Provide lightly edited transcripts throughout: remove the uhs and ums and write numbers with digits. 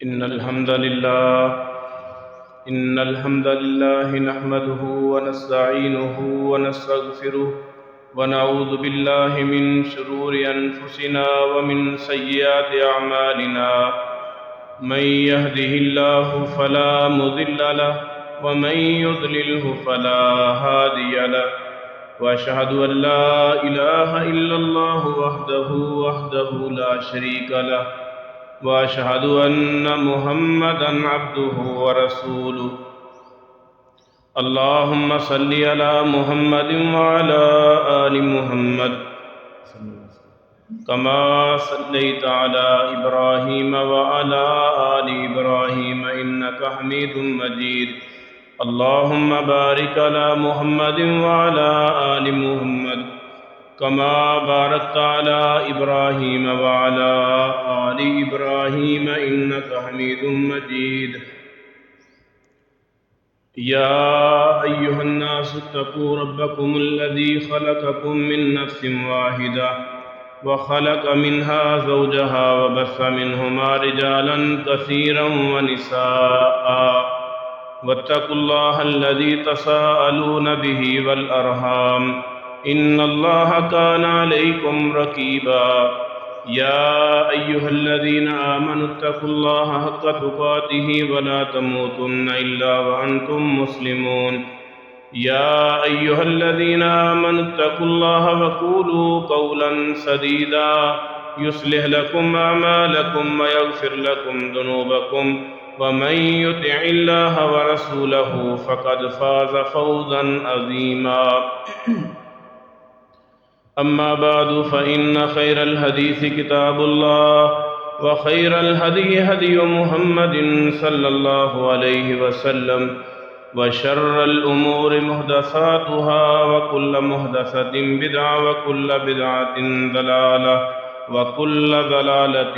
إن الحمد لله نحمده ونستعينه ونستغفره ونعوذ بالله من شرور أنفسنا ومن سيئات أعمالنا من يهده الله فلا مضل له ومن يضلله فلا هادي له وأشهد أن لا إله إلا الله وحده لا شريك له وأشهد أن محمدًا عبده ورسوله اللهم صل على محمد وعلى آل محمد كما صليت على إبراهيم وعلى آل إبراهيم إنك حميد مجيد اللهم بارك على محمد وعلى آل محمد كما باركت على إبراهيم وعلى آل إبراهيم إنك حميد مجيد يا أيها الناس اتقوا ربكم الذي خلقكم من نفس واحدة وخلق منها زوجها وبث منهما رجالا كثيرا ونساء واتقوا الله الذي تساءلون به والأرحام إن الله كان عليكم رقيبا يا أيها الذين آمنوا اتقوا الله حق تقاته ولا تموتن إلا وأنتم مسلمون يا أيها الذين آمنوا اتقوا الله وقولوا قولا سديدا يصلح لكم أعمالكم ويغفر لكم ذنوبكم ومن يطع الله ورسوله فقد فاز فوزا عظيما أما بعد فإن خير الحديث كتاب الله وخير الهدي هدي محمد صلى الله عليه وسلم وشر الأمور محدثاتها وكل محدثة بدعة وكل بدعة ضلالة وكل ضلالة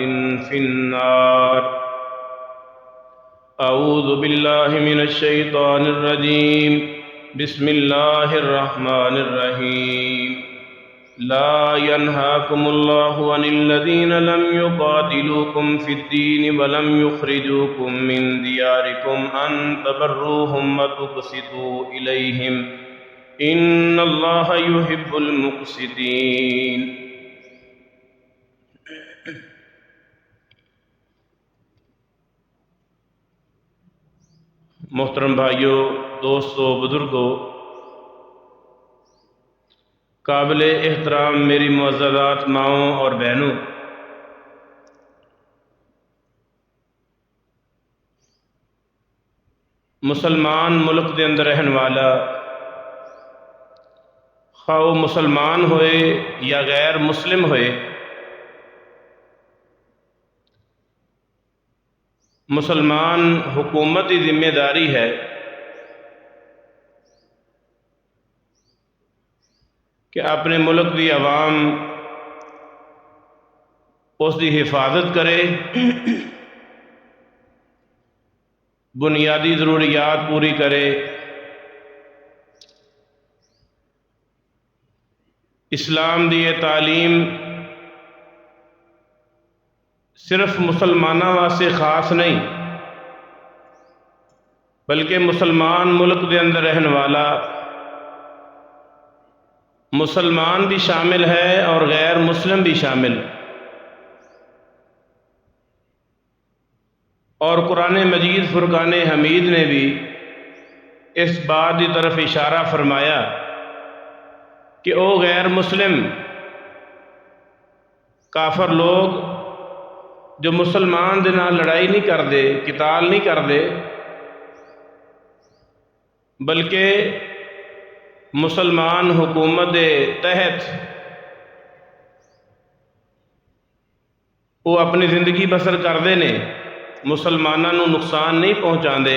في النار أعوذ بالله من الشيطان الرجيم بسم الله الرحمن الرحيم لا ينهاكم الله عن الذين لم يقاتلوكم في الدين ولم يخرجوكم من دياركم أن تبروهم وتقسطوا إليهم إن الله يحب المقسطين محترم بھائیوں، دوستوں، بزرگوں، قابل احترام میری معززات ماؤں اور بہنوں، مسلمان ملک دے اندر رہن والا خواہ وہ مسلمان ہوئے یا غیر مسلم ہوئے، مسلمان حکومت کی ذمہ داری ہے کہ اپنے ملک دی عوام اس دی حفاظت کرے، بنیادی ضروریات پوری کرے، اسلام دی یہ تعلیم صرف مسلمانوں واسطے خاص نہیں بلکہ مسلمان ملک دے اندر رہن والا مسلمان بھی شامل ہے اور غیر مسلم بھی شامل، اور قرآن مجید فرقان حمید نے بھی اس بات کی طرف اشارہ فرمایا کہ او غیر مسلم کافر لوگ جو مسلمان دے نال لڑائی نہیں کردے، قتال نہیں کردے، بلکہ مسلمان حکومت دے تحت وہ اپنی زندگی بسر کرتے ہیں، مسلمانوں نو نقصان نہیں پہنچاندے،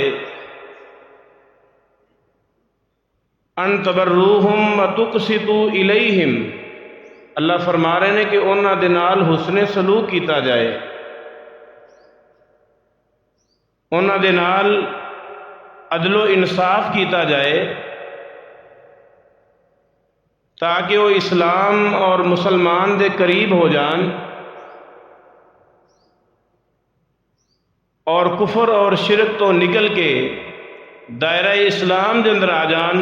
ان تبروہم وتقسطوا الیہم، اللہ فرما رہے ہیں کہ انہاں دے نال حسن سلوک کیتا جائے، انہاں دے نال عدل و انصاف کیتا جائے تاکہ وہ اسلام اور مسلمان دے قریب ہو جان، اور کفر اور شرک تو نکل کے دائرہ اسلام دے اندر آ جان۔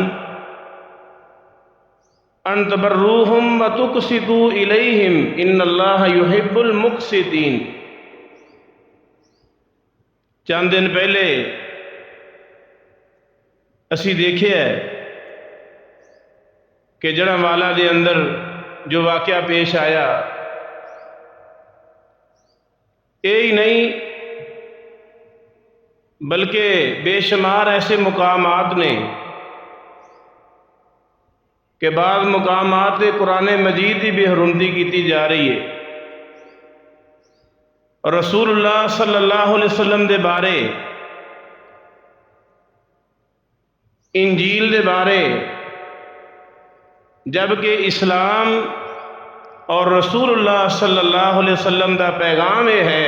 ان تبروہم وتقسطوا الیہم ان اللہ یحب المقسطین۔ چند دن پہلے اسی دیکھے ہے کہ جڑاوالا دے اندر جو واقعہ پیش آیا، یہی نہیں بلکہ بے شمار ایسے مقامات نے کہ بعض مقامات قرآن مجید کی بے حرمتی کی جا رہی ہے۔ اور رسول اللہ صلی اللہ علیہ وسلم دے بارے، انجیل دے بارے، جبکہ اسلام اور رسول اللہ صلی اللہ علیہ وسلم دا پیغام یہ ہے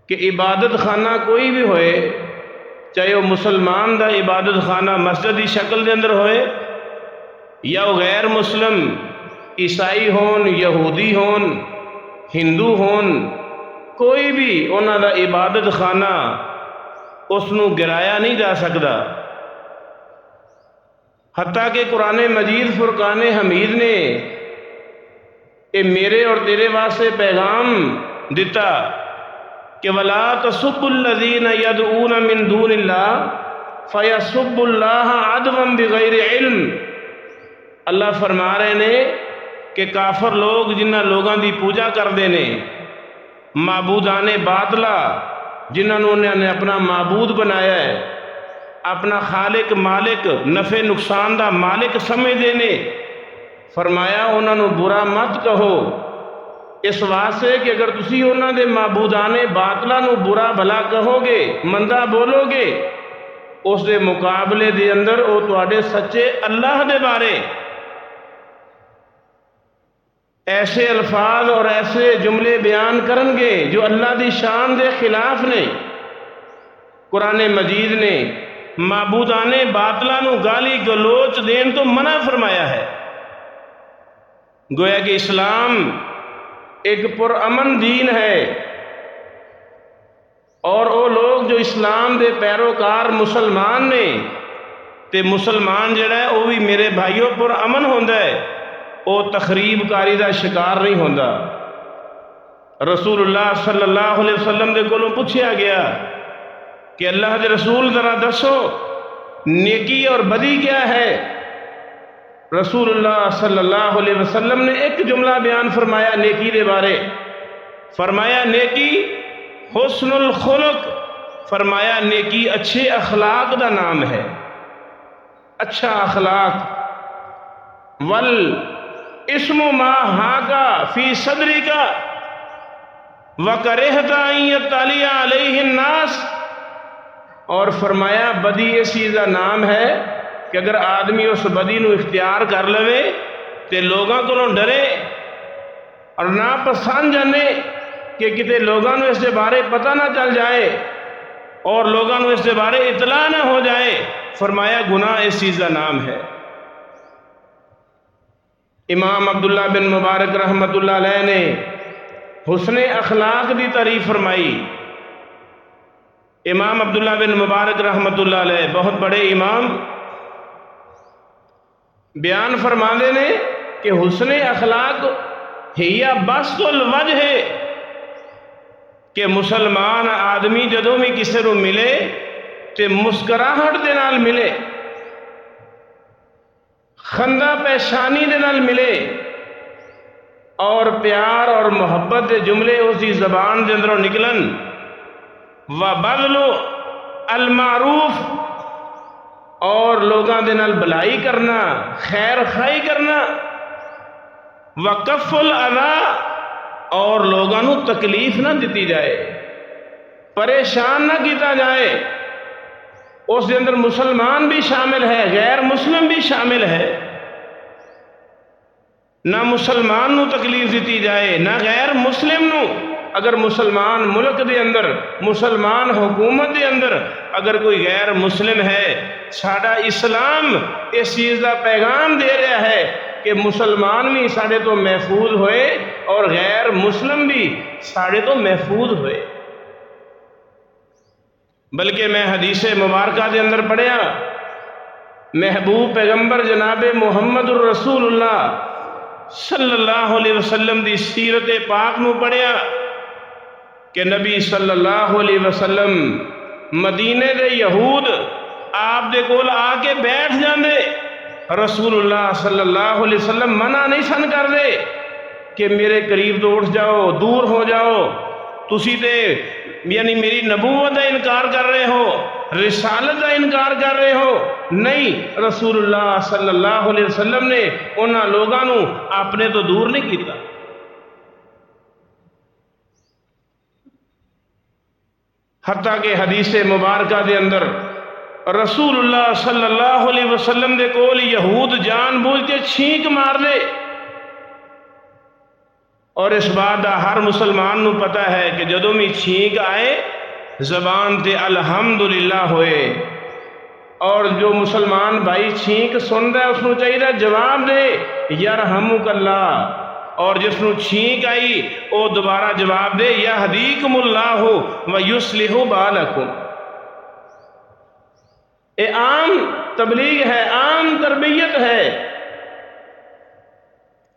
کہ عبادت خانہ کوئی بھی ہوئے، چاہے وہ مسلمان دا عبادت خانہ مسجد کی شکل دے اندر ہوئے یا وہ غیر مسلم عیسائی ہون، یہودی ہون، ہندو ہون، کوئی بھی انہاں دا عبادت خانہ اس نو گرایا نہیں جا سکتا۔ حتیٰ کہ قرآن مجید فرقان حمید نے یہ میرے اور تیرے واسطے پیغام دیتا کہ وَلَا تَسُبُّوا الَّذِينَ يَدْعُونَ مِن دُونِ اللَّهِ فَيَسُبُّوا اللَّهَ عَدْوًا بِغَيْرِ علم۔ اللہ فرما رہے نے کہ کافر لوگ جنہ لوگاں دی پوجا کردے نے، معبودان باطلا جنہوں نے اپنا معبود بنایا ہے، اپنا خالق مالک نفع نقصان دا مالک سمجھدے نے، فرمایا انہوں نے برا مت کہو، اس واسطے کہ اگر تسی انہوں دے معبودان باطلا نو برا بھلا کہو گے، مندہ بولو گے، اس دے مقابلے دے اندر او تواڈے سچے اللہ دے بارے ایسے الفاظ اور ایسے جملے بیان کرن گے جو اللہ دی شان دے خلاف نے۔ قرآن مجید نے معبودان باطلا نو گالی گلوچ دین تو منع فرمایا ہے۔ گویا کہ اسلام ایک پرامن دین ہے، اور وہ لوگ جو اسلام دے پیروکار مسلمان نے تے مسلمان جڑا ہے وہ بھی میرے بھائیوں پرامن ہوندا ہے، وہ تخریب کاری دا شکار نہیں ہوندا۔ رسول اللہ صلی اللہ علیہ وسلم دے کولوں پوچھیا گیا کہ اللہ دے رسول ذرا دسو نیکی اور بدی کیا ہے؟ رسول اللہ صلی اللہ علیہ وسلم نے ایک جملہ بیان فرمایا نیکی دے بارے، فرمایا نیکی حسن الخلق، فرمایا نیکی اچھے اخلاق دا نام ہے، اچھا اخلاق۔ والاسم ما ہاکا فی صدری کا وکرہت ان یطلع علیہ الناس، اور فرمایا بدی اس چیز کا نام ہے کہ اگر آدمی اس بدی نو اختیار کر لے تے لوگاں کو ڈرے اور نہ پسند جانے کہ کتے لوگاں نو اس کے بارے پتہ نہ چل جائے اور لوگاں نو اس کے بارے اطلاع نہ ہو جائے، فرمایا گناہ اس چیز کا نام ہے۔ امام عبداللہ بن مبارک رحمۃ اللہ علیہ نے حسن اخلاق دی تعریف فرمائی۔ امام عبداللہ بن مبارک رحمۃ اللہ علیہ بہت بڑے امام، بیان فرماندے نے کہ حسن اخلاق ہی بسط الوجہ ہے، کہ مسلمان آدمی جدوں بھی کسی کو ملے تے مسکراہٹ دے نال ملے، خندہ پیشانی دے نال ملے، اور پیار اور محبت دے جملے اسی زبان دے اندروں نکلن۔ وَبَذْلُ الْمَعْرُوف، اور لوگاں دے نال بھلائی کرنا، خیر خائی کرنا۔ وَكَفُّ الْأَذَىٰ، اور لوگاں نو تکلیف نہ دیتی جائے، پریشان نہ کیتا جائے۔ اس دے اندر مسلمان بھی شامل ہے، غیر مسلم بھی شامل ہے۔ نہ مسلمان نو تکلیف دیتی جائے نہ غیر مسلم نو۔ اگر مسلمان ملک دے اندر، مسلمان حکومت دے اندر اگر کوئی غیر مسلم ہے، ساڈا اسلام اس چیز کا پیغام دے رہا ہے کہ مسلمان بھی ساڈے تو محفوظ ہوئے اور غیر مسلم بھی ساڈے تو محفوظ ہوئے۔ بلکہ میں حدیث مبارکہ دے اندر پڑھیا محبوب پیغمبر جناب محمد الرسول اللہ صلی اللہ علیہ وسلم دی سیرت پاک نو پڑھیا کہ نبی صلی اللہ علیہ وسلم مدینے دے یہود آپ دے کول آ کے بیٹھ جاندے، رسول اللہ صلی اللہ علیہ وسلم منع نہیں سن کر دے کہ میرے قریب تو اٹھ جاؤ، دور ہو جاؤ، تسی تے یعنی میری نبوت کا انکار کر رہے ہو، رسالت کا انکار کر رہے ہو۔ نہیں، رسول اللہ صلی اللہ علیہ وسلم نے انہاں لوگاں نو اپنے تو دور نہیں کیتا۔ حتیٰ کہ حدیث مبارکہ دے اندر رسول اللہ صلی اللہ علیہ وسلم دے کول یہود جان بوجھ کے چھینک مار دے، اور اس بات دا ہر مسلمان نو پتہ ہے کہ جدوں بھی چھینک آئے زبان تے الحمدللہ ہوئے، اور جو مسلمان بھائی چھینک سن ہے اس نو چاہیے جواب دے یرحمک اللہ، اور جس نو چھینک آئی وہ دوبارہ جواب دے یہدیکم اللہ ویصلح بالکم۔ یہ عام تبلیغ ہے، عام تربیت ہے۔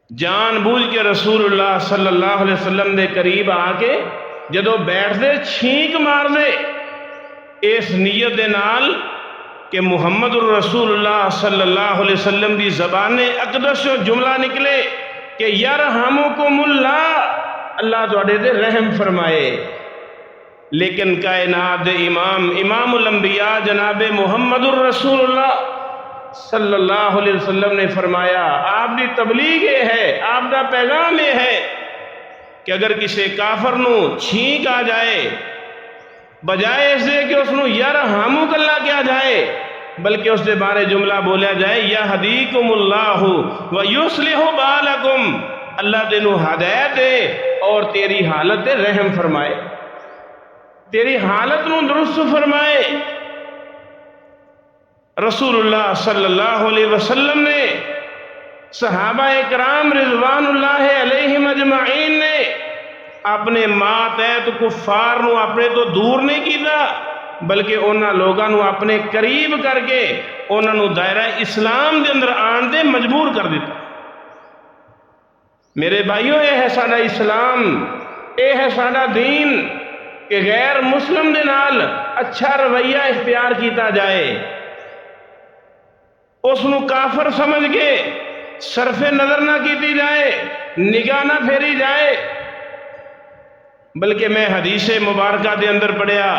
جان بوجھ کے رسول اللہ صلی اللہ علیہ وسلم دے قریب آ کے جدو بیٹھ دے چھینک مار دے، اس نیت دے نال کہ محمد الرسول اللہ صلی اللہ علیہ وسلم دی زبان اقدس جو جملہ نکلے کہ یرحمکم اللہ، اللہ تواڈے تے رحم فرمائے۔ لیکن کائنات دے امام الانبیاء جناب محمد الرسول اللہ صلی اللہ علیہ وسلم نے فرمایا، آپ دی تبلیغ یہ ہے، آپ دا پیغام یہ ہے کہ اگر کسی کافر نو چھینک آ جائے، بجائے اس دے کہ اس نو یرحمک اللہ کیا جائے، بلکہ اس دے بارے جملہ بولیا جائے یہدیکم اللہ ویصلح بالکم، اللہ تینو ہدایت دے اور تیری حالت دے رحم فرمائے، تیری حالت نو درست فرمائے۔ رسول اللہ صلی اللہ علیہ وسلم نے صحابہ اکرام رضوان اللہ علیہم اجمعین نے اپنے ماتحت کفار نو اپنے تو دور نہیں کیتا، بلکہ انہاں لوگاں نو اپنے قریب کر کے انہاں نو دائرہ اسلام دے اندر آن دے مجبور کر دیتا۔ میرے بھائیوں، یہ ہے ساڈا اسلام، یہ ہے ساڈا دین کہ غیر مسلم دے نال اچھا رویہ اختیار کیتا جائے، اس نو کافر سمجھ کے صرف نظر نہ کیتی جائے، نگاہ نہ پھیری جائے، بلکہ میں حدیث مبارکہ دے اندر پڑھیا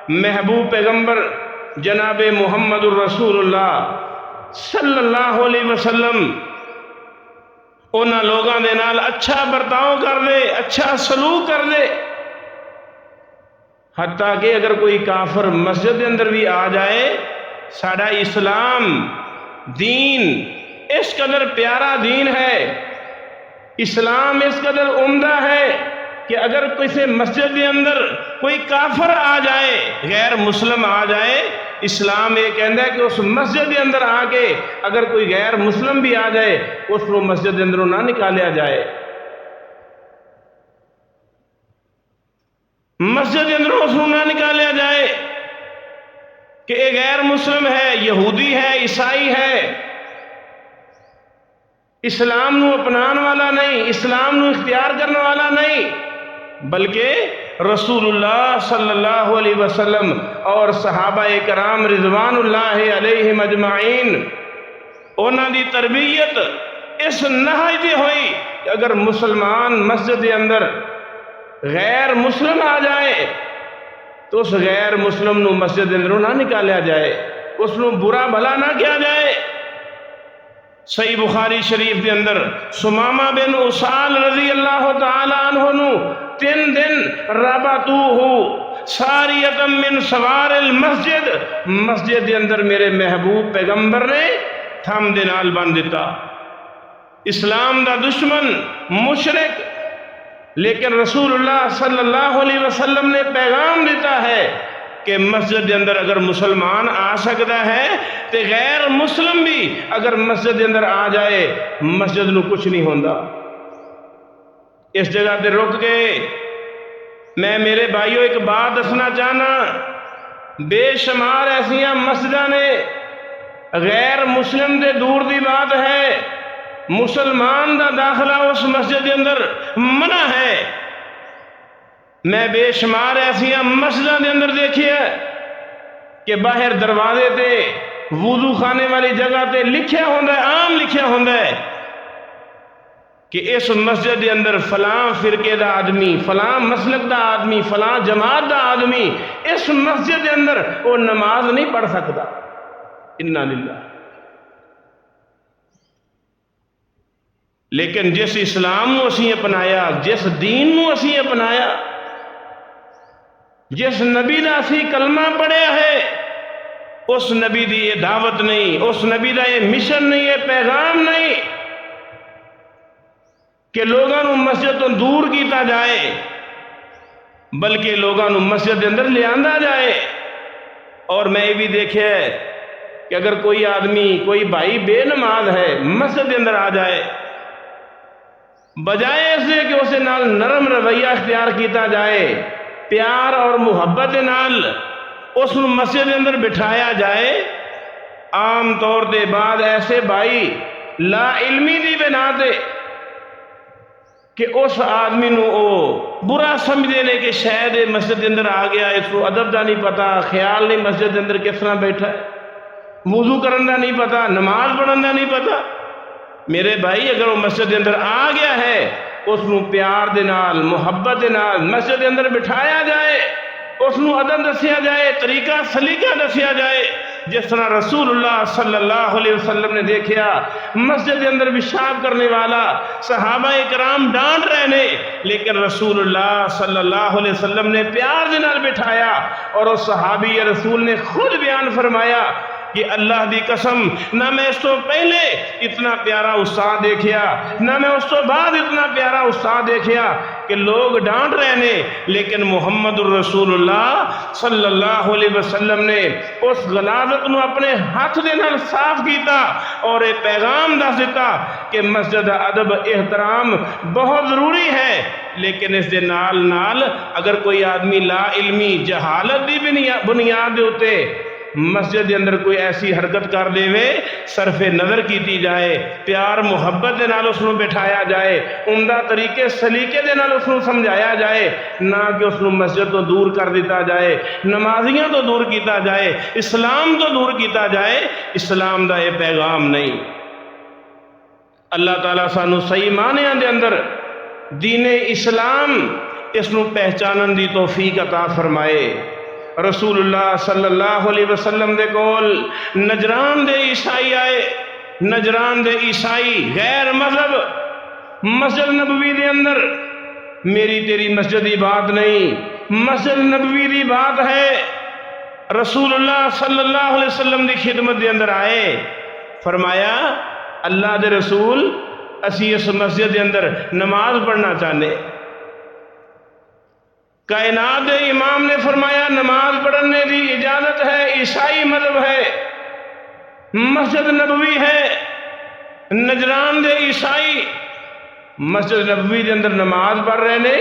محبوب پیغمبر جناب محمد الرسول اللہ صلی اللہ علیہ وسلم انہاں لوگاں دے نال اچھا برتاؤ کر دے، اچھا سلوک کر دے، حتیٰ کہ اگر کوئی کافر مسجد دے اندر بھی آ جائے، ساڈا اسلام دین اس قدر پیارا دین ہے، اسلام اس قدر عمدہ ہے کہ اگر کسی مسجد کے اندر کوئی کافر آ جائے، غیر مسلم آ جائے، اسلام یہ کہندا ہے کہ اس مسجد کے اندر آ کے اگر کوئی غیر مسلم بھی آ جائے اس کو مسجد کے اندروں نہ نکالیا جائے، مسجد کے اندروں اس کو نہ نکالیا جائے کہ یہ غیر مسلم ہے، یہودی ہے، عیسائی ہے، اسلام نو اپنان والا نہیں، اسلام نو اختیار کرنے والا نہیں، بلکہ رسول اللہ صلی اللہ علیہ وسلم اور صحابہ کرام رضوان اللہ علیہم اجمعین انہاں دی تربیت اس نہج دی ہوئی کہ اگر مسلمان مسجد کے اندر غیر مسلم آ جائے تو اس غیر مسلم نو مسجد کے اندروں نہ نکالیا جائے، اس نو برا بھلا نہ کیا جائے۔ صحیح بخاری شریف کے اندر سمامہ بن اسال رضی اللہ تعالی عنہ نو 3 دن ربطوہ ساریۃ من سوار المسجد، مسجد کے اندر میرے محبوب پیغمبر نے تھم دے نال بن دیتا، اسلام دا دشمن مشرک، لیکن رسول اللہ صلی اللہ علیہ وسلم نے پیغام دیتا ہے کہ مسجد کے اندر اگر مسلمان آ سکتا ہے تو غیر مسلم بھی اگر مسجد کے اندر آ جائے مسجد نو کچھ نہیں ہوندا۔ اس جگہ تے رک گئے، میں میرے بھائیوں ایک بات دسنا چاہنا بے شمار ایسا مسجداں نے غیر مسلم دے دور دی بات ہے مسلمان دا داخلہ اس مسجد دے اندر منع ہے۔ میں بے شمار ایسا مسجداں دے اندر دیکھیا کہ باہر دروازے تے وضو خانے والی جگہ تے لکھیا ہوندا ہے، عام لکھیا ہوندا ہے کہ اس مسجد دے اندر فلاں فرقے دا آدمی، فلاں مسلک دا آدمی، فلاں جماعت دا آدمی اس مسجد دے اندر وہ نماز نہیں پڑھ سکتا۔ انا للہ۔ لیکن جس اسلام نو اسی اپنایا، جس دین نو اسی اپنایا، جس نبی دا اسی کلمہ پڑھیا ہے، اس نبی دی یہ دعوت نہیں، اس نبی دا یہ مشن نہیں، یہ پیغام نہیں کہ لوگاں نو مسجد تو دور کیتا جائے، بلکہ لوگاں نو مسجد دے اندر لے آندا جائے۔ اور میں یہ بھی دیکھا ہے کہ اگر کوئی آدمی، کوئی بھائی بے نماز ہے، مسجد دے اندر آ جائے، بجائے اس سے کہ اسے نال نرم رویہ اختیار کیتا جائے، پیار اور محبت نال اس مسجد دے اندر بٹھایا جائے، عام طور دے بعد ایسے بھائی لا علمی دی بنا دے کہ اس آدمی نو او برا سمجھے نے کہ شاید مسجد دے اندر آ گیا، اس کو ادب دا نہیں پتا، خیال نہیں مسجد دے اندر کس طرح بیٹھا ہے، وضو کرن دا نہیں پتا، نماز پڑھن دا نہیں پتا۔ میرے بھائی اگر وہ مسجد دے اندر آ گیا ہے، اس نو پیار دے نال، محبت دے نال مسجد دے اندر بٹھایا جائے، اس نو ادب دسیا جائے، طریقہ سلیقہ دسیا جائے، جس طرح رسول اللہ صلی اللہ علیہ وسلم نے دیکھا مسجد کے اندر پیشاب کرنے والا صحابہ اکرام ڈانٹ رہے نے، لیکن رسول اللہ صلی اللہ علیہ وسلم نے پیار دے نال بٹھایا، اور اس صحابی رسول نے خود بیان فرمایا کہ اللہ دی قسم نہ میں اس تو پہلے اتنا پیارا استاد دیکھیا، نہ میں اس تو بعد اتنا پیارا استاد دیکھیا کہ لوگ ڈانٹ رہے نے، لیکن محمد الرسول اللہ صلی اللہ علیہ وسلم نے اس غلاظت نو اپنے ہاتھ دے نال صاف کیتا اور ایک پیغام دس دیتا کہ مسجد ادب احترام بہت ضروری ہے، لیکن اس دے نال نال اگر کوئی آدمی لا علمی جہالت دی بنیاد دے ہوتے مسجد دے اندر کوئی ایسی حرکت کر دے وے، صرف نظر کیتی جائے، پیار محبت دے نال اس نو بٹھایا جائے، عمدہ طریقے سلیقے دے نال اس نو سمجھایا جائے، نہ کہ اس نو مسجد تو دور کر دیتا جائے، نمازیاں تو دور کیتا جائے، اسلام تو دور کیتا جائے، اسلام دا یہ پیغام نہیں۔ اللہ تعالیٰ سانو صحیح معنیاں دے اندر دین اسلام اس نو پہچانن دی توفیق عطا فرمائے۔ رسول اللہ صلی اللہ علیہ وسلم دے کول نجران دے عیسائی آئے، نجران دے عیسائی غیر مذہب مسجد نبوی دے اندر، میری تیری مسجد دی بات نہیں، مسجد نبوی دی بات ہے۔ رسول اللہ صلی اللہ علیہ وسلم دی خدمت دے اندر آئے، فرمایا اللہ دے رسول اسی اس مسجد دے اندر نماز پڑھنا چاہنے۔ کائنات دے امام نے فرمایا نماز پڑھنے دی اجازت ہے، عیسائی مذہب ہے، مسجد نبوی ہے، نجران دے عیسائی مسجد نبوی دے اندر نماز پڑھ رہے نے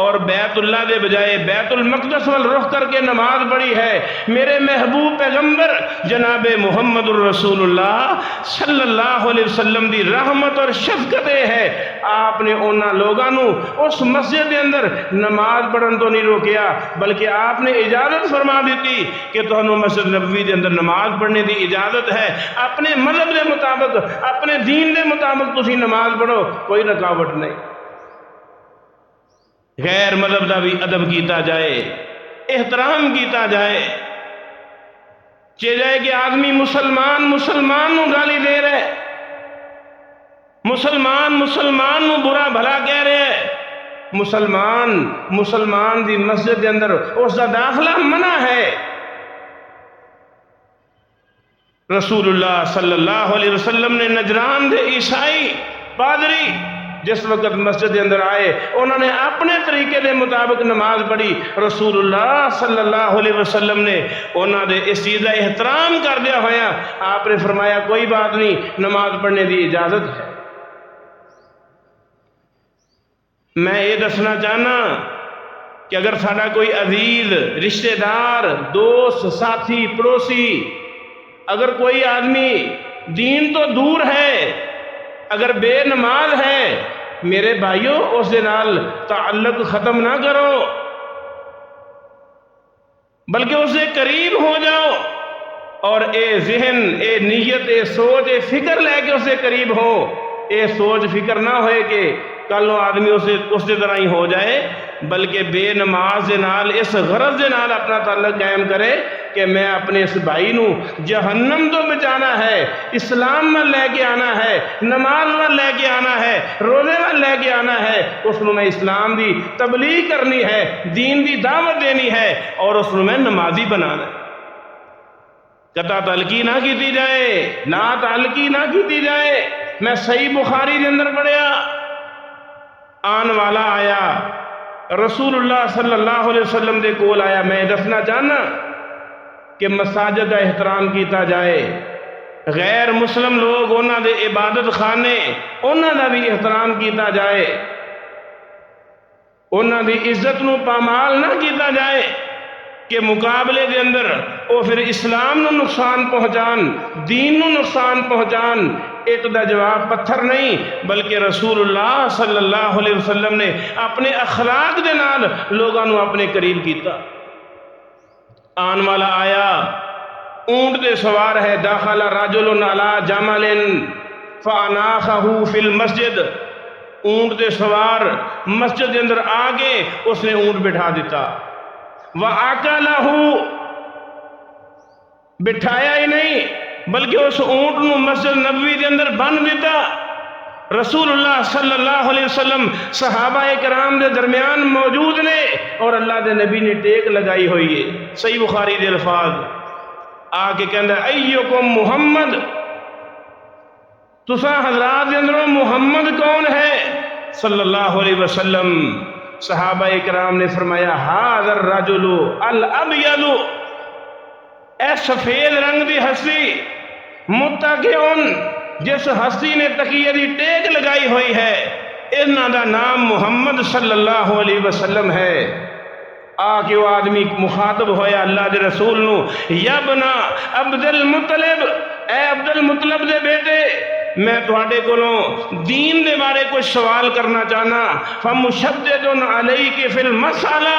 اور بیت اللہ دے بجائے بیت المقدس وال رخ کر کے نماز پڑھی ہے۔ میرے محبوب پیغمبر جناب محمد الرسول اللہ صلی اللہ علیہ وسلم دی رحمت اور شفقت ہے، آپ نے اونا لوگانو اس مسجد دے اندر نماز پڑھن تو نہیں روکیا، بلکہ آپ نے اجازت فرما دیتی کہ تہنوں مسجد نبوی دے اندر نماز پڑھنے دی اجازت ہے، اپنے مذہب دے مطابق، اپنے دین دے مطابق تسی نماز پڑھو، کوئی رکاوٹ نہیں۔ غیر مذہب دا بھی ادب کیتا جائے، احترام کیتا جائے، چاہے کہ آدمی مسلمان نو گالی دے رہے، مسلمان نو برا بھلا کہہ رہے ہیں، مسلمان دی مسجد دے اندر اس دا داخلہ منع ہے۔ رسول اللہ صلی اللہ علیہ وسلم نے نجران دے عیسائی پادری جس وقت مسجد کے اندر آئے انہوں نے اپنے طریقے دے مطابق نماز پڑھی، رسول اللہ صلی اللہ علیہ وسلم نے انہوں نے اس چیز کا احترام کر دیا ہویا، آپ نے فرمایا کوئی بات نہیں، نماز پڑھنے دی اجازت ہے۔ میں یہ دسنا چاہنا کہ اگر ساڈا کوئی عزیز رشتہ دار دوست ساتھی پڑوسی اگر کوئی آدمی دین تو دور ہے اگر بے نماز ہے میرے بھائیوں اس دے نال تعلق ختم نہ کرو بلکہ اس سے قریب ہو جاؤ اور اے ذہن اے نیت اے سوچ اے فکر لے کے اس سے قریب ہو اے سوچ فکر نہ ہوئے کہ کل وہ آدمی اس دے طرح ہی ہو جائے بلکہ بے نماز دے نال اس غرض دے نال اپنا تعلق قائم کرے کہ میں اپنے اس بھائی نو جہنم تو بچانا ہے اسلام میں لے کے آنا ہے نماز میں لے کے آنا ہے روزے میں لے کے آنا ہے اس نو میں اسلام دی تبلیغ کرنی ہے دین دی دعوت دینی ہے اور اس نو میں نمازی بنانا ہے قطع تعلقی نہ کیتی جائے لا تعلقی نہ کیتی جائے میں صحیح بخاری دے اندر پڑھیا آن والا آیا رسول اللہ صلی اللہ علیہ وسلم دے کول آیا میں دسنا چاہنا کہ مساجد کا احترام کیتا جائے غیر مسلم لوگ انہاں دے عبادت خانے انہاں دا بھی احترام کیتا جائے انہاں دی عزت نو پامال نہ کیتا جائے کہ مقابلے دے اندر او پھر اسلام نو نقصان پہنچان دین نو نقصان پہنچان ایک دا جواب پتھر نہیں بلکہ رسول اللہ صلی اللہ علیہ وسلم نے اپنے اخلاق دے نال لوگاں نو اپنے قریب کیتا آن والا آیا اونٹ دے سوار ہے داخل رجل علی جمل فاناخہ فی المسجد اونٹ دے سوار مسجد دے اندر آگے اس نے اونٹ بٹھا دیتا وَأَكَلَهُ بٹھایا ہی نہیں بلکہ اس اونٹ نو مسجد نبوی دے اندر بن دیتا رسول اللہ صلی اللہ علیہ وسلم صحابہ کرام دے درمیان موجود نے اور اللہ دے نبی نے ٹیک لگائی ہوئی ہے صحیح بخاری دے الفاظ آ کے کہندا ایکم محمد تساں حضرات دے اندروں محمد کون ہے صلی اللہ علیہ وسلم صحابہ کرام نے فرمایا ھذا الرجل الابیض اے سفید رنگ دی ہستی متکئن جس ہستی نے تکیے دی ٹیک لگائی ہوئی ہے انہاں دا نام محمد صلی اللہ علیہ وسلم ہے آ کے وہ آدمی مخاطب ہویا اللہ دے رسول نو یا بنا عبد المطلب اے عبد المطلب دے بیٹے میں تواڈے کولوں دین دے بارے کچھ سوال کرنا چاہنا فمشدد علیک فی المسئلہ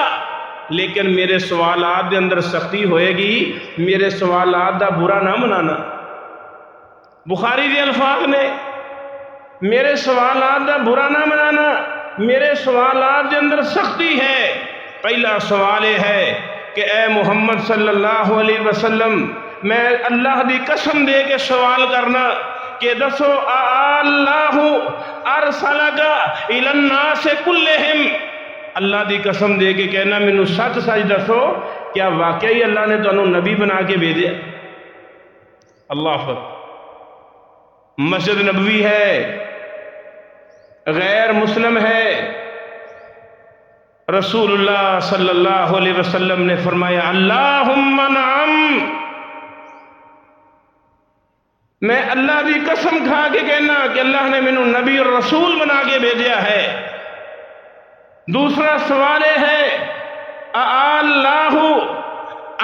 لیکن میرے سوالات دے اندر سختی ہوئے گی میرے سوالات دا برا نہ منانا بخاری دے الفاظ نے میرے سوالات دا برا نہ منانا میرے سوالات دے اندر سختی ہے پہلا سوال یہ ہے کہ اے محمد صلی اللہ علیہ وسلم میں اللہ دی قسم دے کے سوال کرنا کہ دسو اللہ ارسلک الی الناس کلہم اللہ دی قسم دے کے کہنا مینوں سچ سچ دسو کیا واقعی اللہ نے تانوں نبی بنا کے بھیجا اللہ اکبر مسجد نبوی ہے غیر مسلم ہے رسول اللہ صلی اللہ علیہ وسلم نے فرمایا اللہم نعم میں اللہ دی قسم کھا کے کہنا کہ اللہ نے مینوں نبی اور رسول بنا کے بھیجا ہے دوسرا سوال ہے اللہ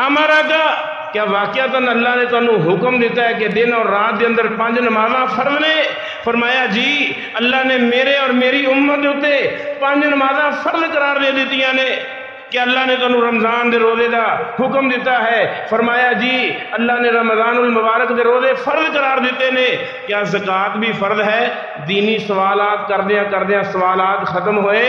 امرکا کیا واقعتاً اللہ نے تانوں حکم دیتا ہے کہ دن اور رات دے اندر 5 نمازاں فرض نے فرمایا جی اللہ نے میرے اور میری امت ہوتے 5 نمازاں فرض قرار دے دیتیاں نے کہ اللہ نے تانوں رمضان دے روزے دا حکم دیتا ہے فرمایا جی اللہ نے رمضان المبارک دے روزے فرض قرار دیتے نے کیا زکوٰۃ بھی فرض ہے دینی سوالات کردیاں سوالات ختم ہوئے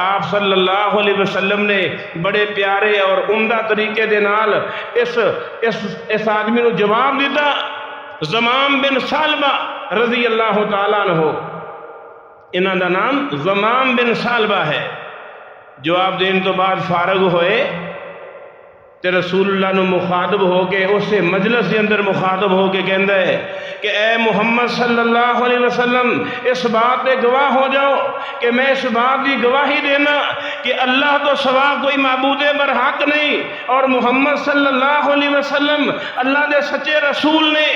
آپ صلی اللہ علیہ وسلم نے بڑے پیارے اور عمدہ طریقے دے نال اس آدمی نو جواب دیتا زمام بن سالبہ رضی اللہ تعالیٰ عنہ انہاں دا نام زمام بن سالبہ ہے جواب دین تو بعد فارغ ہوئے تے رسول اللہ نو مخاطب ہو کے اسے مجلس کے اندر مخاطب ہو کے کہندا ہے کہ اے محمد صلی اللہ علیہ وسلم اس بات پہ گواہ ہو جاؤ کہ میں اس بات کی گواہی دینا کہ اللہ تو سوا کوئی معبود برحق نہیں اور محمد صلی اللہ علیہ وسلم اللہ دے سچے رسول نے،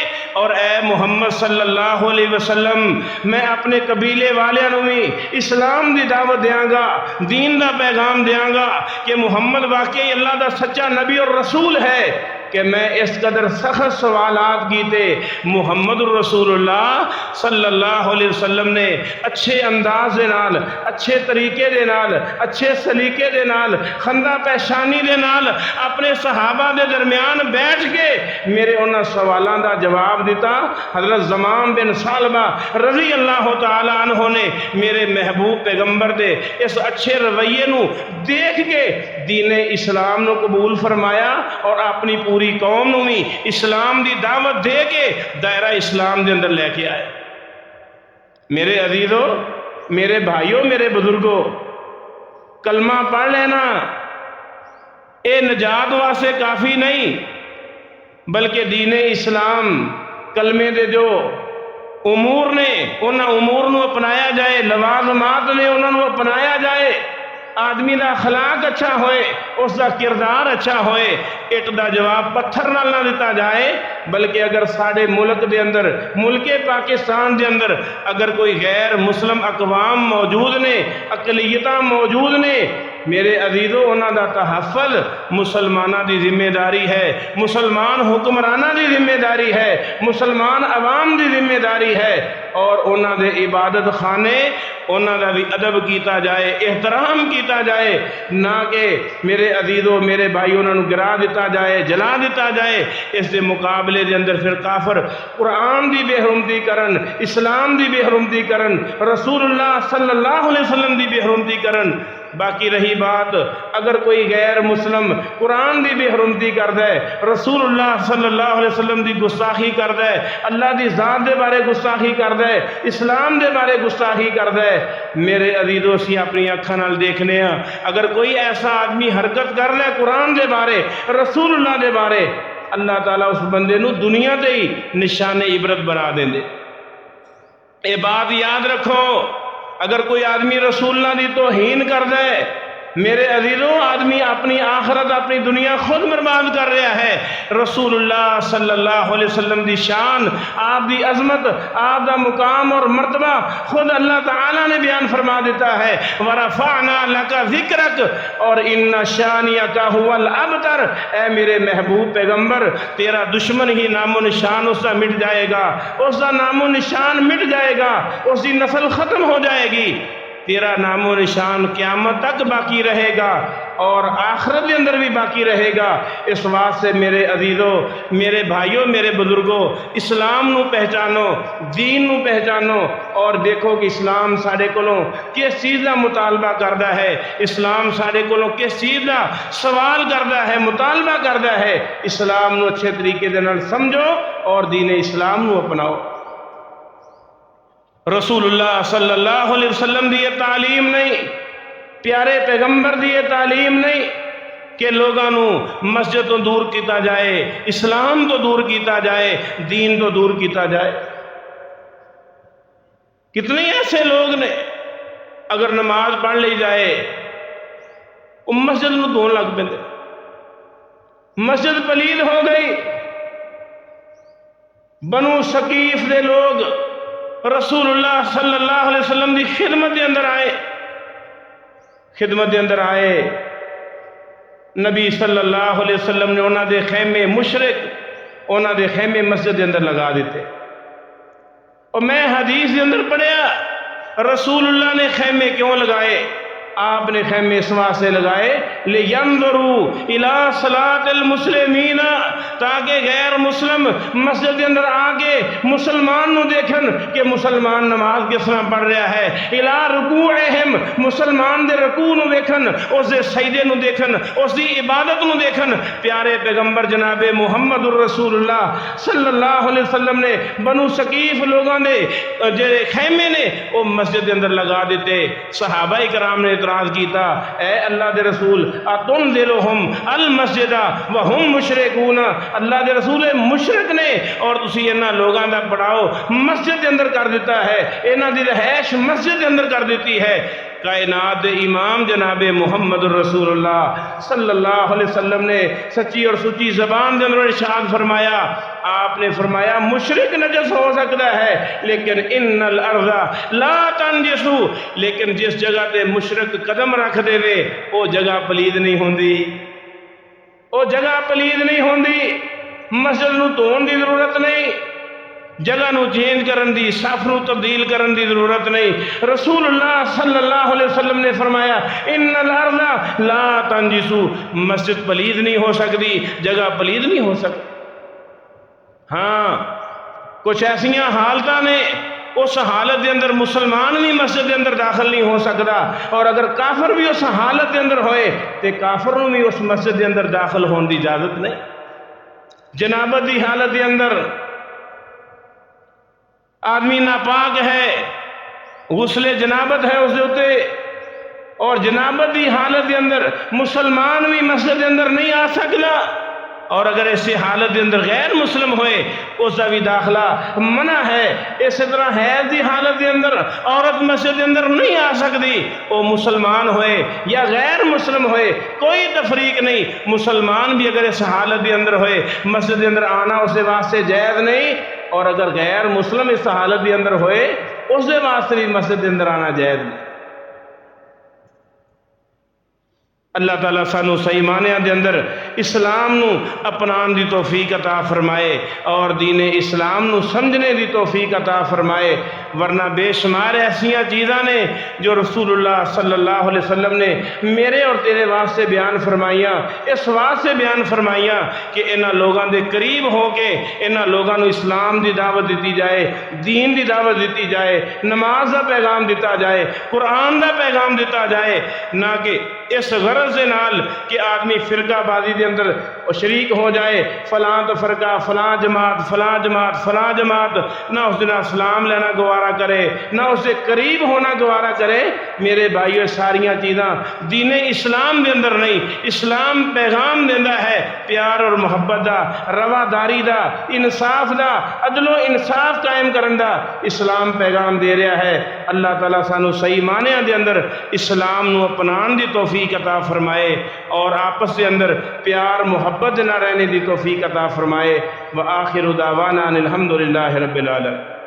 اور اے محمد صلی اللہ علیہ وسلم میں اپنے قبیلے والوں نو بھی اسلام دی دعوت دیاں گا، دین دا پیغام دیاں گا کہ محمد واقعی اللہ دا سچا نبی اور رسول ہے کہ میں اس قدر سخت سوالات کیتے محمد الرسول اللہ صلی اللہ علیہ وسلم نے اچھے انداز دے نال، اچھے طریقے دے نال، اچھے سلیقے دے نال، خندہ پیشانی دے نال اپنے صحابہ دے درمیان بیٹھ کے میرے انہاں سوالاں دا جواب دیتا۔ حضرت زمام بن ثعلبہ رضی اللہ تعالی عنہ نے میرے محبوب پیغمبر دے اس اچھے رویے نو دیکھ کے دین اسلام نو قبول فرمایا اور اپنی پوری قوم نو بھی اسلام دی دعوت دے کے دائرہ اسلام دے اندر لے کے آئے۔ میرے عزیزو، میرے بھائیوں، میرے بزرگوں، کلمہ پڑھ لینا اے نجات واسطے کافی نہیں، بلکہ دین اسلام کلمے دے جو امور نے انہاں امور نو اپنایا جائے، لوازمات نے انہاں نو اپنایا جائے، آدمی دا اخلاق اچھا ہوئے، اس دا کردار اچھا ہوئے، اٹ دا جواب پتھر نال نہ دیتا جائے، بلکہ اگر ساڑے ملک دے اندر، ملک پاکستان دے اندر اگر کوئی غیر مسلم اقوام موجود نے، اقلیتاں موجود نے، میرے عزیزو انہاں دا تحفظ مسلمانہ دی ذمہ داری ہے، مسلمان حکمرانہ دی ذمہ داری ہے، مسلمان عوام دی ذمہ داری ہے، اور انہاں دے عبادت خانے انہاں دا بھی ادب کیتا جائے، احترام کیتا جائے، نہ کہ میرے عزیزو میرے بھائی انہاں نو گرا دیتا جائے، جلا دیتا جائے۔ اس دے مقابلے دے اندر پھر کافر قرآن دی بے حرمتی کرن، اسلام دی بے حرمتی کرن، رسول اللہ صلی اللہ علیہ وسلم دی بے حرمتی کرن۔ باقی رہی بات اگر کوئی غیر مسلم قرآن دی بے حرمتی کر دے، رسول اللہ صلی اللہ علیہ وسلم دی گستاخی کر دے، اللہ دی ذات دے بارے گستاخی کر دے، اسلام دے بارے گستاخی کر دے، میرے عزیزو اسی اپنی اکھاں نال دیکھنے ہاں اگر کوئی ایسا آدمی حرکت کر لے قرآن دے بارے، رسول اللہ دے بارے، اللہ تعالیٰ اس بندے نو دنیا تے ہی نشان عبرت بنا دیں دے۔ اے بات یاد رکھو، اگر کوئی آدمی رسول اللہ دی توہین کر دے، میرے عزیزو آدمی اپنی آخرت اپنی دنیا خود برباد کر رہا ہے۔ رسول اللہ صلی اللہ علیہ وسلم دی شان، آپ دی عظمت، آپ دا مقام اور مرتبہ خود اللہ تعالیٰ نے بیان فرما دیتا ہے، وَرَفَعْنَا لَكَ ذِكْرَكَ اور إِنَّ شَانِئَكَ هُوَ الْأَبْتَرُ، اے میرے محبوب پیغمبر تیرا دشمن ہی نام و نشان اس کا مٹ جائے گا، اس کا نام و نشان مٹ جائے گا، اس کی نسل ختم ہو جائے گی، تیرا نام و نشان قیامت تک باقی رہے گا اور آخرت کے اندر بھی باقی رہے گا۔ اس واسطے میرے عزیزو، میرے بھائیوں، میرے بزرگوں، اسلام نو پہچانو، دین نو پہچانو، اور دیکھو کہ اسلام ساڑے کولوں کس چیز کا مطالبہ کردا ہے، اسلام ساڑے کولوں کس چیز کا سوال کردا ہے، مطالبہ کردا ہے۔ اسلام نو اچھے طریقے دے نال سمجھو اور دین اسلام نو اپناؤ۔ رسول اللہ صلی اللہ علیہ وسلم دی یہ تعلیم نہیں، پیارے پیغمبر دی یہ تعلیم نہیں کہ لوگاں نو مسجد تو دور کیتا جائے، اسلام تو دور کیتا جائے، دین تو دور کیتا جائے۔ کتنے ایسے لوگ نے اگر نماز پڑھ لی جائے وہ مسجد نو دھون لگ پے، مسجد پلید ہو گئی۔ بنو ثقیف دے لوگ رسول اللہ صلی اللہ علیہ وسلم دی خدمت دے اندر آئے، خدمت دے اندر آئے، نبی صلی اللہ علیہ وسلم نے انہاں دے خیمے مشرک، انہاں دے خیمے مسجد دے اندر لگا دیتے، اور میں حدیث دے اندر پڑھیا رسول اللہ نے خیمے کیوں لگائے؟ آپ نے خیمے اس واسطے لگائے لِيَنْظُرُوا إِلَىٰ صَلَاةِ الْمُسْلِمِينَ، تاکہ غیر مسلم مسجد کے اندر آگے مسلمان نو دیکھن کہ مسلمان نماز کس طرح پڑھ رہا ہے، إِلَىٰ رُكُوعِهِمْ، مسلمان دے رکوع نو دیکھن، اس دے سجدے نو دیکھن، اس دی عبادت نو دیکھن۔ پیارے پیغمبر جناب محمد الرسول اللہ صلی اللہ علیہ وسلم نے بنو ثقیف لوگاں دے جو خیمے نے وہ مسجد کے اندر لگا دیتے۔ صحابہ کرام نے اعتراض اعتراض کیتا، اے اللہ دے رسول اتنزلہم المسجد وہم مشرکون، اللہ دے رسول مشرک نے اور تسی انہاں لوگاں دا پڑھاؤ مسجد دے اندر کر دیتا ہے، انہاں دی رہائش مسجد دے اندر کر دیتی ہے۔ کائنات امام جناب محمد رسول اللہ صلی اللہ علیہ وسلم نے سچی اور سچی زبان دے اندر ارشاد فرمایا، آپ نے فرمایا مشرک نجس ہو سکتا ہے لیکن ان الارض لا تنجسو، لیکن جس جگہ تے مشرک قدم رکھ دے وے وہ جگہ پلید نہیں ہوندی، وہ جگہ پلید نہیں ہوندی، مسجد نو دھون دی ضرورت نہیں، جگہ نو چینج کرن دی، صف نو تبدیل کرن دی ضرورت نہیں۔ رسول اللہ صلی اللہ علیہ وسلم نے فرمایا ان الارض لا تنجسو، مسجد پلید نہیں ہو سکتی، جگہ پلید نہیں ہو سکتی۔ ہاں کچھ ایسیاں حالتاں نے اس حالت دے اندر مسلمان بھی مسجد دے اندر داخل نہیں ہو سکتا، اور اگر کافر بھی اس حالت دے اندر ہوئے تے کافر نو بھی اس مسجد دے اندر داخل ہون دی اجازت نہیں۔ جنابت دی حالت دے اندر آدمی ناپاک ہے، غسل جنابت ہے اس دے، اور جنابت دی حالت دے اندر مسلمان بھی مسجد دے اندر نہیں آ سکتا، اور اگر ایسی حالت دے اندر غیر مسلم ہوئے اس کا بھی داخلہ منع ہے۔ اسی طرح حیض دی حالت دے اندر عورت مسجد دے اندر نہیں آ سکتی، وہ مسلمان ہوئے یا غیر مسلم ہوئے کوئی تفریق نہیں، مسلمان بھی اگر اس حالت دے اندر ہوئے مسجد دے اندر آنا اس کے واسطے جائز نہیں، اور اگر غیر مسلم اس حالت دے اندر ہوئے اس کے واسطے بھی مسجد دے اندر آنا جائز نہیں۔ اللہ تعالیٰ سانو صحیح معنیٰ دے اندر اسلام نو اپنان دی توفیق عطا فرمائے اور دین اسلام نو سمجھنے دی توفیق عطا فرمائے، ورنہ بے شمار ایسیاں چیزاں نے جو رسول اللہ صلی اللہ علیہ وسلم نے میرے اور تیرے واسطے بیان فرمائیاں، اس واسطے بیان فرمائیاں کہ انہاں لوگاں دے قریب ہو کے انہاں لوگاں نو اسلام دی دعوت دیتی جائے، دین دی دعوت دیتی جائے، نماز دا پیغام دیتا جائے، قرآن دا پیغام دیتا جائے، نہ کہ اس غرض سے نال کہ آدمی فرقہ بازی دے اندر شریک ہو جائے، فلاں تو فرقہ، فلاں جماعت، فلاں جماعت، فلاں جماعت، نہ اس دن اسلام لینا گوارا کرے، نہ اس سے قریب ہونا گوارا کرے۔ میرے بھائیو ساریاں چیزاں دین اسلام دے اندر نہیں۔ اسلام پیغام دیندہ ہے پیار اور محبت دا، رواداری دا، انصاف دا، عدل و انصاف قائم کرن دا اسلام پیغام دے رہا ہے۔ اللہ تعالیٰ سانو صحیح معنیٰ دے اندر اسلام نو اپنان دی توفیق عطا فرمائے اور آپس کے اندر پیار محبت نہ رہنے دی توفیق عطا فرمائے۔ وآخر دعوانا الحمدللہ رب العالمین۔